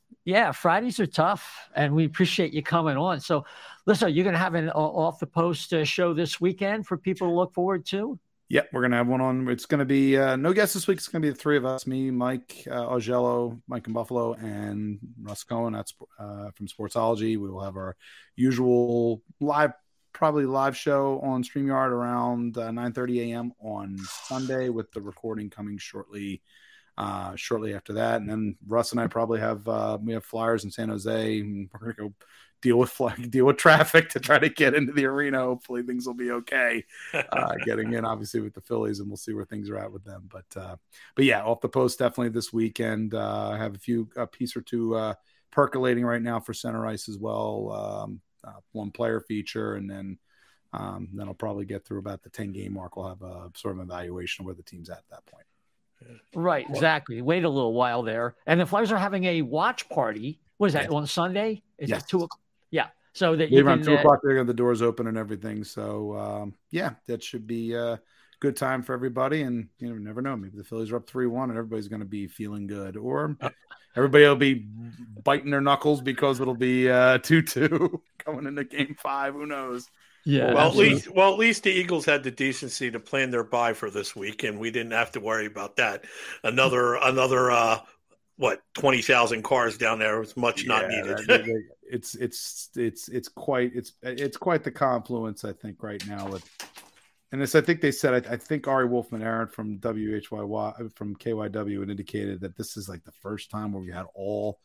S3: Fridays are tough, and we appreciate you coming on. So, listen, you're going to have an off the post show this weekend for people to look forward to.
S5: Yep, we're going to have one on. It's going to be no guests this week. It's going to be the three of us, me, Mike Augello, Mike in Buffalo, and Russ Cohen. That's from Sportsology. We will have our usual live show on StreamYard around 9:30 a.m. on Sunday, with the recording coming shortly after that. And then Russ and I probably have we have Flyers in San Jose, and we're going to go deal with traffic to try to get into the arena. Hopefully things will be okay getting in, obviously, with the Phillies, and we'll see where things are at with them. But yeah, off the post definitely this weekend. I have a piece or two percolating right now for Center Ice as well. One player feature, and then I'll probably get through about the 10-game mark. We'll have a sort of evaluation of where the team's at that point.
S3: Right, exactly. Wait a little while there. And the Flyers are having a watch party. What is that, on Sunday? Is it 2 o'clock? Yeah. So that you
S5: around 2 o'clock, they're going to have the doors open and everything. So, that should be a good time for everybody. And you never know. Maybe the Phillies are up 3-1 and everybody's going to be feeling good. Or everybody will be biting their knuckles because it'll be 2-2 going into Game 5. Who knows?
S3: Yeah.
S4: Well, at least the Eagles had the decency to plan their bye for this week, and we didn't have to worry about that. Another 20,000 cars down there was much not needed.
S5: It's quite the confluence, I think, right now with. And this, I think they said, I think Ari Wolfman-Arent from from KYW had indicated that this is like the first time where we had all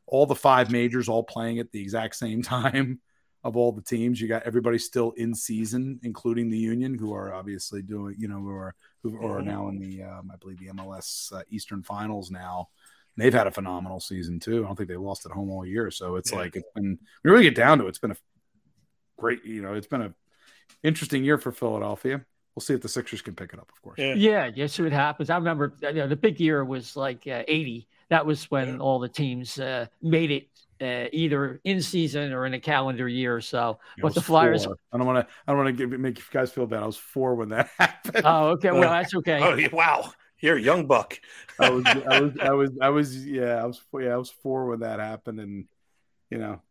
S5: the 5 majors all playing at the exact same time of all the teams. You got everybody still in season, including the Union, who are obviously doing, who are now in the, I believe the MLS Eastern Finals now. And they've had a phenomenal season too. I don't think they lost at home all year. So it's like, it's been, we really get down to it. It's been a great, it's been a interesting year for Philadelphia. We'll see if the Sixers can pick it up, of course.
S3: Yeah, see what happens. I remember the big year was like 80. That was when all the teams made it either in season or in a calendar year. So, but the Flyers.
S5: 4. I don't want to make you guys feel bad. I was 4 when that happened.
S3: Oh, okay. Well, that's okay.
S4: Oh, wow. You're a young buck.
S5: I was 4 when that happened, and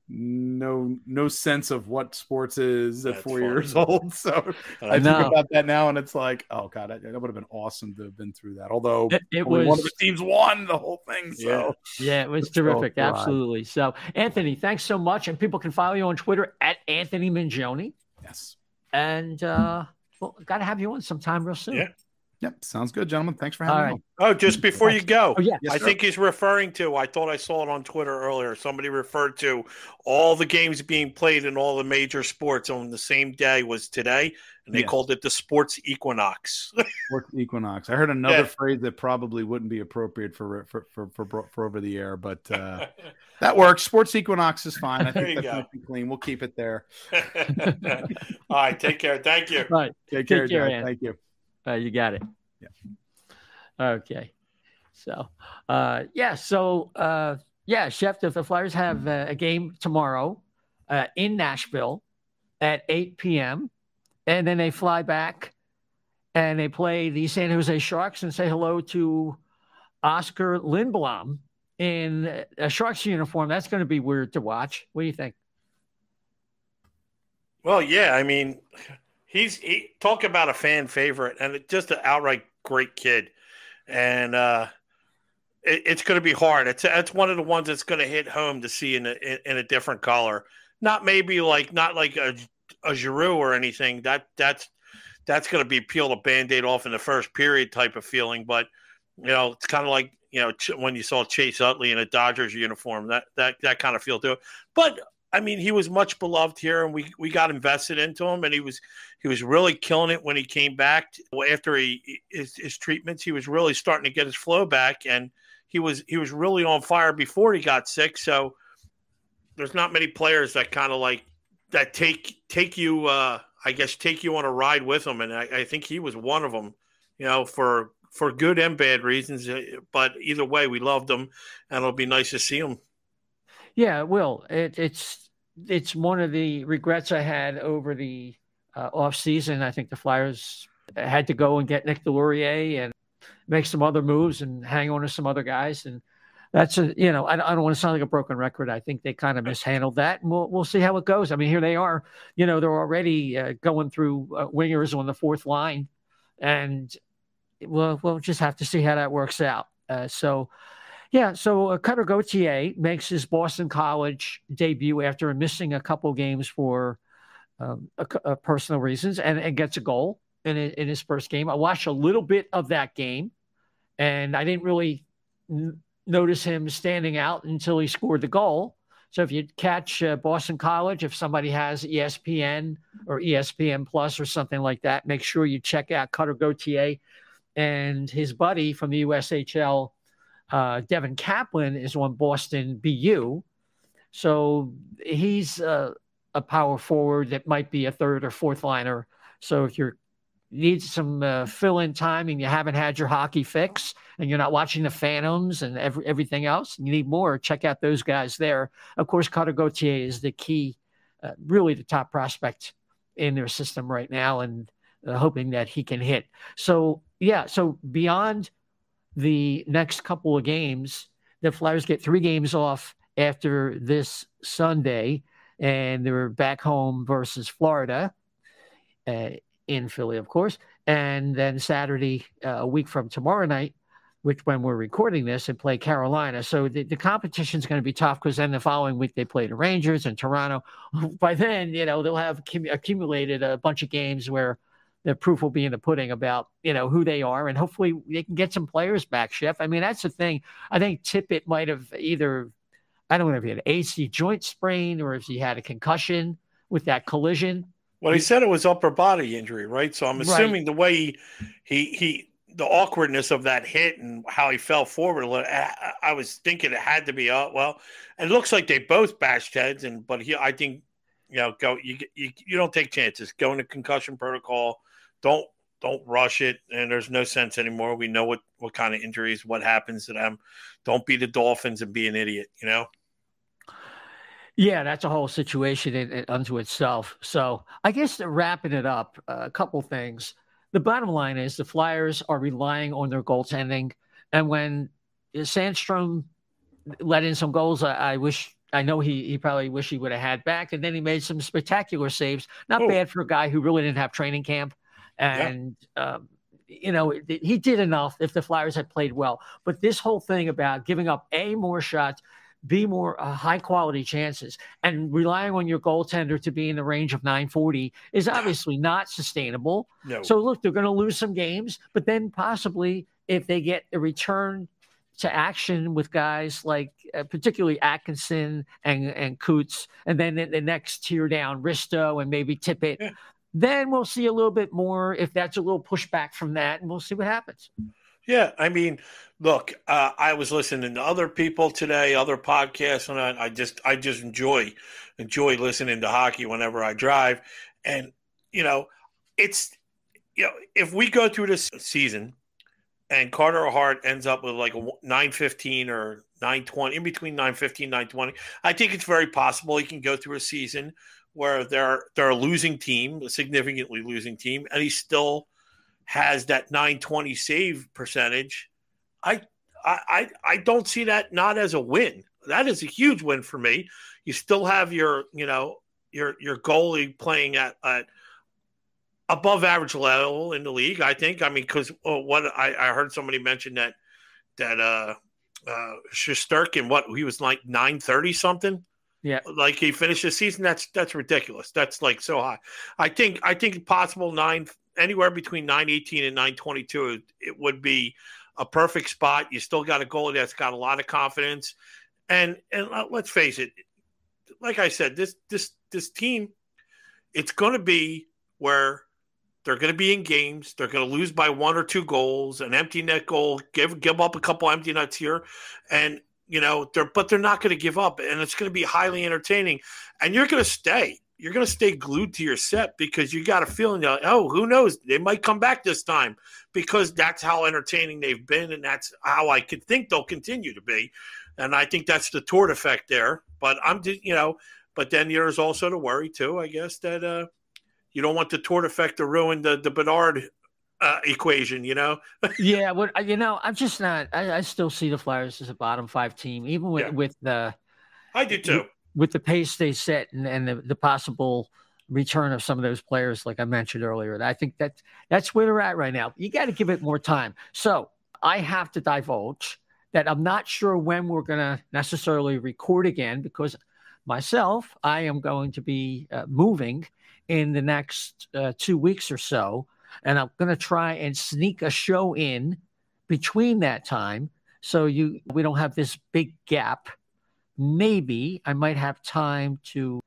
S5: no sense of what sports is at 4 years old. So I think about that now, and it's like, oh god, that would have been awesome to have been through that. Although
S3: it was
S5: one of the teams won the whole thing. So
S3: yeah, it was terrific. Absolutely. So Anthony, thanks so much, and people can follow you on Twitter at Anthony Mingioni.
S5: Yes,
S3: and got to have you on sometime real soon.
S4: Yeah.
S5: Yep, sounds good, gentlemen. Thanks for having me on.
S4: Oh, just before you go,
S5: Yes,
S4: I think he's referring to, I thought I saw it on Twitter earlier, somebody referred to all the games being played in all the major sports on the same day was today, and they called it the sports equinox.
S5: Sports equinox. I heard another phrase that probably wouldn't be appropriate for over the air, but that works. Sports equinox is fine. I think that's clean. We'll keep it there.
S4: All right, take care. Thank you.
S3: All right,
S5: take care, John. Thank you.
S3: You got it.
S5: Yeah.
S3: Okay. So, Chef, the Flyers have a game tomorrow in Nashville at 8 p.m. And then they fly back and they play the San Jose Sharks and say hello to Oscar Lindblom in a Sharks uniform. That's going to be weird to watch. What do you think?
S4: Well, yeah, I mean, he talk about a fan favorite and just an outright great kid. And it's going to be hard. It's one of the ones that's going to hit home to see in a different color. Not like a Giroux or anything. That's going to be peel a Band-Aid off in the first period type of feeling. But it's kind of like when you saw Chase Utley in a Dodgers uniform. That kind of feel to it. But I mean, he was much beloved here, and we got invested into him, and he was really killing it when he came back after his treatments. He was really starting to get his flow back, and he was really on fire before he got sick. So there's not many players that kind of like that take you take you on a ride with them, and I think he was one of them. For good and bad reasons, but either way, we loved him, and it'll be nice to see him. Yeah,
S3: it will. It's one of the regrets I had over the off season. I think the Flyers had to go and get Nick Delorier and make some other moves and hang on to some other guys. And that's I don't want to sound like a broken record. I think they kind of mishandled that, and we'll see how it goes. I mean, here they are, they're already going through wingers on the fourth line, and we'll just have to see how that works out. So Cutter Gauthier makes his Boston College debut after missing a couple games for personal reasons, and gets a goal in his first game. I watched a little bit of that game, and I didn't really notice him standing out until he scored the goal. So if you catch Boston College, if somebody has ESPN or ESPN Plus or something like that, make sure you check out Cutter Gauthier and his buddy from the USHL, Devin Kaplan, is on Boston BU. So he's a power forward that might be a third or fourth liner. So if you need some fill-in time and you haven't had your hockey fix and you're not watching the Phantoms and everything else, you need more, check out those guys there. Of course, Cutter Gauthier is the key, really the top prospect in their system right now, and hoping that he can hit. So beyond the next couple of games, the Flyers get 3 games off after this Sunday, and they're back home versus Florida, in Philly, of course. And then Saturday, a week from tomorrow night, which when we're recording this, and play Carolina. So the competition is going to be tough, because then the following week they play the Rangers and Toronto. By then, they'll have accumulated a bunch of games where the proof will be in the pudding about, who they are. And hopefully they can get some players back, Chef. I mean, that's the thing. I think Tippett might have either, I don't know if he had an AC joint sprain or if he had a concussion with that collision.
S6: Well, he said it was upper body injury, right? So I'm assuming the way he the awkwardness of that hit and how he fell forward, I was thinking it had to be well. It looks like they both bashed heads, but I think you don't take chances. Go into concussion protocol. Don't rush it. And there's no sense anymore. We know what kind of injuries, what happens to them. Don't be the Dolphins and be an idiot.
S3: Yeah, that's a whole situation unto itself. So I guess wrapping it up, a couple things. The bottom line is the Flyers are relying on their goaltending. And when Sandstrom let in some goals, I know he probably wish he would have had back. And then he made some spectacular saves. Not bad for a guy who really didn't have training camp. And, he did enough if the Flyers had played well. But this whole thing about giving up more shots, be more high-quality chances, and relying on your goaltender to be in the range of .940 is obviously not sustainable. No. So, look, they're going to lose some games, but then possibly if they get a return to action with guys like particularly Atkinson and Coots, and then the next tier down, Risto and maybe Tippett, then we'll see a little bit more if that's a little pushback from that, and we'll see what happens.
S6: Yeah, I mean, look, I was listening to other people today, other podcasts, and I just enjoy listening to hockey whenever I drive. And it's if we go through this season and Carter Hart ends up with like a 915 or 920, in between 915 and 920, I think it's very possible he can go through a season where they're a losing team, a significantly losing team, and he still has that 920 save percentage. I don't see that not as a win. That is a huge win for me. You still have your goalie playing at above average level in the league, I think. I mean, because what I heard somebody mention that Shesterkin, he was like 930 something. Yeah, like he finished the season. That's ridiculous. That's like so high. I think possible anywhere between 918 and 922, it would be a perfect spot. You still got a goalie that's got a lot of confidence, and let's face it, like I said, this team, it's going to be where they're going to be in games. They're going to lose by 1 or 2 goals, an empty net goal, give up a couple empty nets here, and but they're not going to give up, and it's going to be highly entertaining, and you're going to stay. You're going to stay glued to your set because you got a feeling that, who knows? They might come back this time because that's how entertaining they've been, and that's how I could think they'll continue to be. And I think that's the Tort effect there. But but then there's also the worry too, I guess, that You don't want the Tort effect to ruin the Bedard equation, you know?
S3: Yeah, well, I'm just not. I still see the Flyers as a bottom 5 team, even with the.
S6: I do too.
S3: With the pace they set and the possible return of some of those players, like I mentioned earlier. And I think that's where they're at right now. You got to give it more time. So I have to divulge that I'm not sure when we're going to necessarily record again, because myself, I am going to be moving in the next 2 weeks or so. And I'm going to try and sneak a show in between that time, so we don't have this big gap. Maybe I might have time to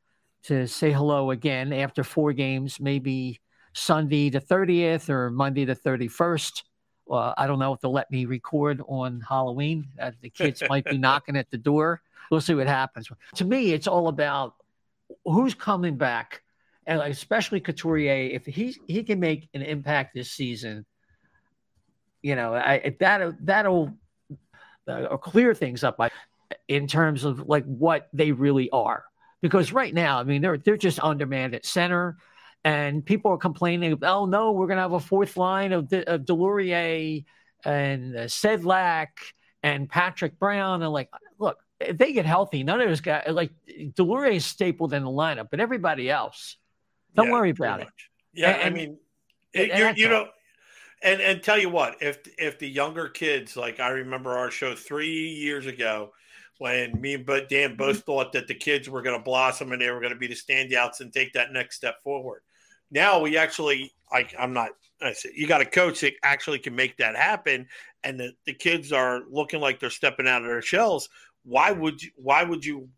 S3: say hello again after 4 games, maybe Sunday the 30th or Monday the 31st. I don't know if they'll let me record on Halloween. The kids might be knocking at the door. We'll see what happens. To me, it's all about who's coming back, and especially Couturier. If he can make an impact this season, that'll clear things up in terms of like what they really are. Because right now, I mean, they're just undermanned at center, and people are complaining, oh no, we're going to have a 4th line of Delorier and Sedlak and Patrick Brown. And like, look, if they get healthy, none of those guys, like Delorier is stapled in the lineup, but everybody else, don't worry about it.
S6: Yeah, and and tell you what, if the younger kids, like I remember our show 3 years ago, when me and Dan both thought that the kids were going to blossom and they were going to be the standouts and take that next step forward. Now we actually, you got a coach that actually can make that happen, and the kids are looking like they're stepping out of their shells. Why would you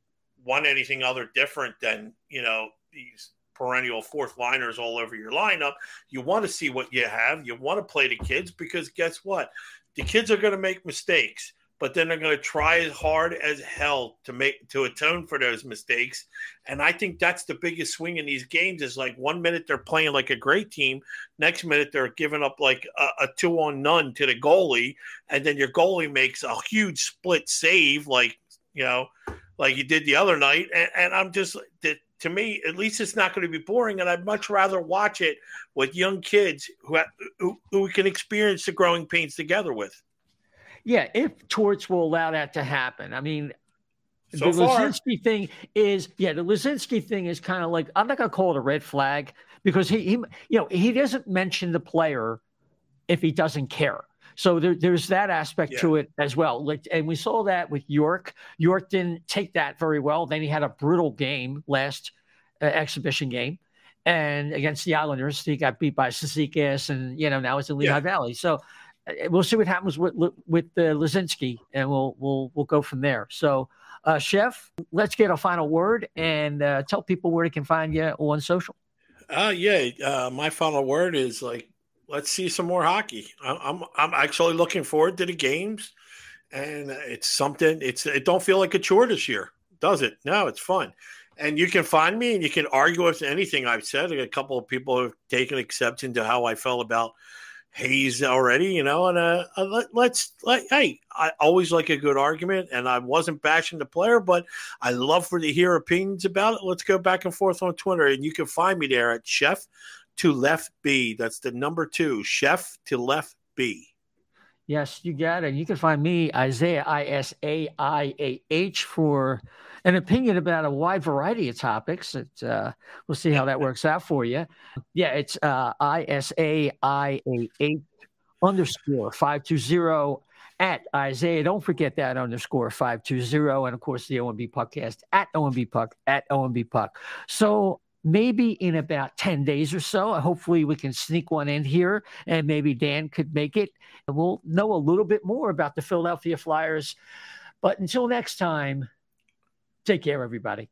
S6: want anything other different than, these perennial 4th liners all over your lineup? You want to see what you have. You want to play the kids, because guess what? The kids are going to make mistakes, but then they're going to try as hard as hell to atone for those mistakes. And I think that's the biggest swing in these games, is like 1 minute they're playing like a great team. Next minute they're giving up like a 2-on-none to the goalie. And then your goalie makes a huge split save, like you did the other night. And I'm just, to me, at least it's not going to be boring. And I'd much rather watch it with young kids who can experience the growing pains together with.
S3: Yeah, if Torts will allow that to happen. I mean, the Laczynski thing is kind of like, I'm not going to call it a red flag, because he doesn't mention the player if he doesn't care. So there's that aspect to it as well. And we saw that with York. York didn't take that very well. Then he had a brutal game last exhibition game, and against the Islanders, he got beat by Cizikas, and now it's in Lehigh Valley. So we'll see what happens with Laczynski, and we'll go from there. So, Chef, let's get a final word and tell people where they can find you on social.
S6: My final word is let's see some more hockey. I'm actually looking forward to the games, and it's something. It don't feel like a chore this year, does it? No, it's fun. And you can find me, and you can argue with anything I've said. A couple of people have taken exception to how I felt about Hayes already, and I always like a good argument, and I wasn't bashing the player, but I love to hear opinions about it. Let's go back and forth on Twitter, and you can find me there at Chef to Left B. That's the number 2, Chef to Left B.
S3: Yes, you got it. You can find me, Isaiah, ISAIAH, for an opinion about a wide variety of topics. We'll see how that works out for you. Yeah, it's ISAIAH_520 at Isaiah. Don't forget that _520. And, of course, the O&B Puckcast at O&B Puck, at O&B Puck. So maybe in about 10 days or so, hopefully we can sneak one in here, and maybe Dan could make it. And we'll know a little bit more about the Philadelphia Flyers. But until next time, take care, everybody.